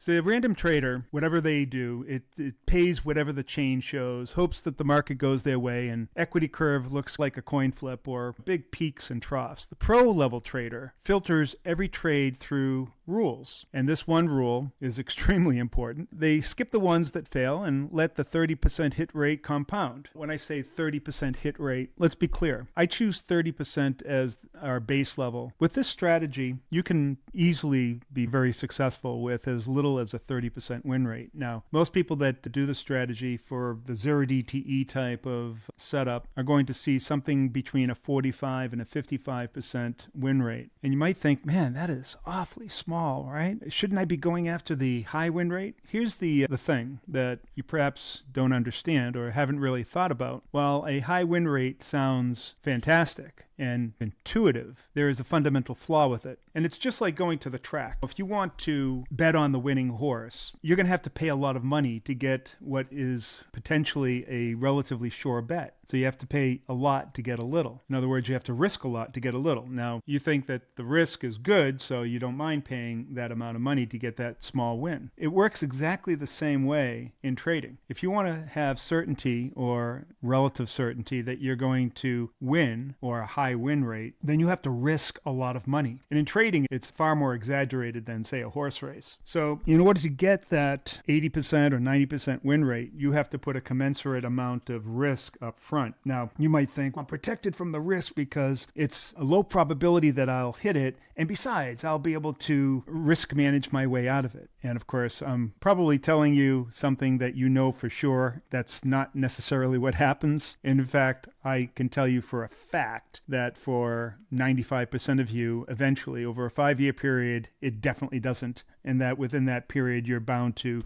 So a random trader, whatever they do, it pays whatever the chain shows, hopes that the market goes their way, and equity curve looks like a coin flip or big peaks and troughs. The pro level trader filters every trade through rules, and this one rule is extremely important. They skip the ones that fail and let the 30% hit rate compound. When I say 30% hit rate, let's be clear. I choose 30% as our base level. With this strategy, you can easily be very successful with as little as a 30% win rate. Now, most people that do the strategy for the 0 DTE type of setup are going to see something between a 45 and a 55% win rate. And you might think, man, that is awfully small, right? Shouldn't I be going after the high win rate? Here's the thing that you perhaps don't understand or haven't really thought about. While a high win rate sounds fantastic and intuitive, there is a fundamental flaw with it. And it's just like going to the track. If you want to bet on the winning horse, you're going to have to pay a lot of money to get what is potentially a relatively sure bet. So you have to pay a lot to get a little. In other words, you have to risk a lot to get a little. Now, you think that the risk is good, so you don't mind paying that amount of money to get that small win. It works exactly the same way in trading. If you want to have certainty or relative certainty that you're going to win or a high win rate, then you have to risk a lot of money. And in trading, it's far more exaggerated than, say, a horse race. So in order to get that 80% or 90% win rate, you have to put a commensurate amount of risk up front. Now, you might think, I'm protected from the risk because it's a low probability that I'll hit it, and besides, I'll be able to risk manage my way out of it. And of course, I'm probably telling you something that you know for sure. That's not necessarily what happens. In fact, I can tell you for a fact that for 95% of you, eventually, over a 5-year period, it definitely doesn't. And that within that period, you're bound to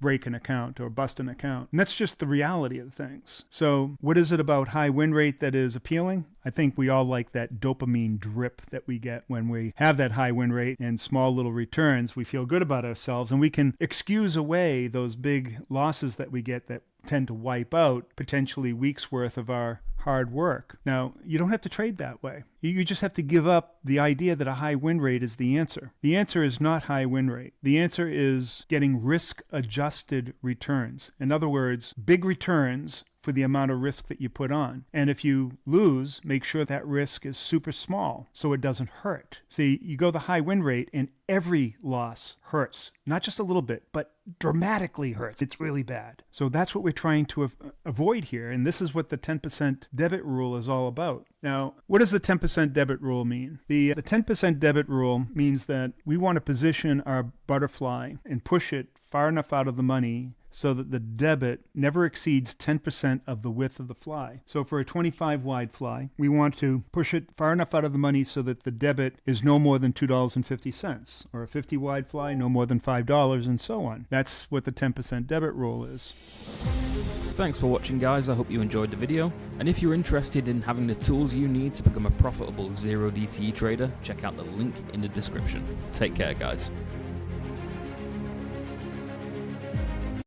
break an account or bust an account. And that's just the reality of things. So what is it about high win rate that is appealing? I think we all like that dopamine drip that we get when we have that high win rate and small little returns. We feel good about ourselves, and we can excuse away those big losses that we get that tend to wipe out potentially weeks worth of our hard work. Now, you don't have to trade that way. You just have to give up the idea that a high win rate is the answer. The answer is not high win rate. The answer is getting risk-adjusted returns. In other words, big returns for the amount of risk that you put on. And if you lose, make sure that risk is super small so it doesn't hurt. See, you go the high win rate and every loss hurts. Not just a little bit, but dramatically hurts. It's really bad. So that's what we're trying to avoid here. And this is what the 10% debit rule is all about. Now, what does the 10% debit rule mean? The 10% debit rule means that we want to position our butterfly and push it far enough out of the money so that the debit never exceeds 10% of the width of the fly. So for a 25 wide fly, we want to push it far enough out of the money so that the debit is no more than $2.50, or a 50 wide fly, no more than $5, and so on. That's what the 10% debit rule is. Thanks for watching, guys. I hope you enjoyed the video. And if you're interested in having the tools you need to become a profitable 0 DTE trader, check out the link in the description. Take care, guys.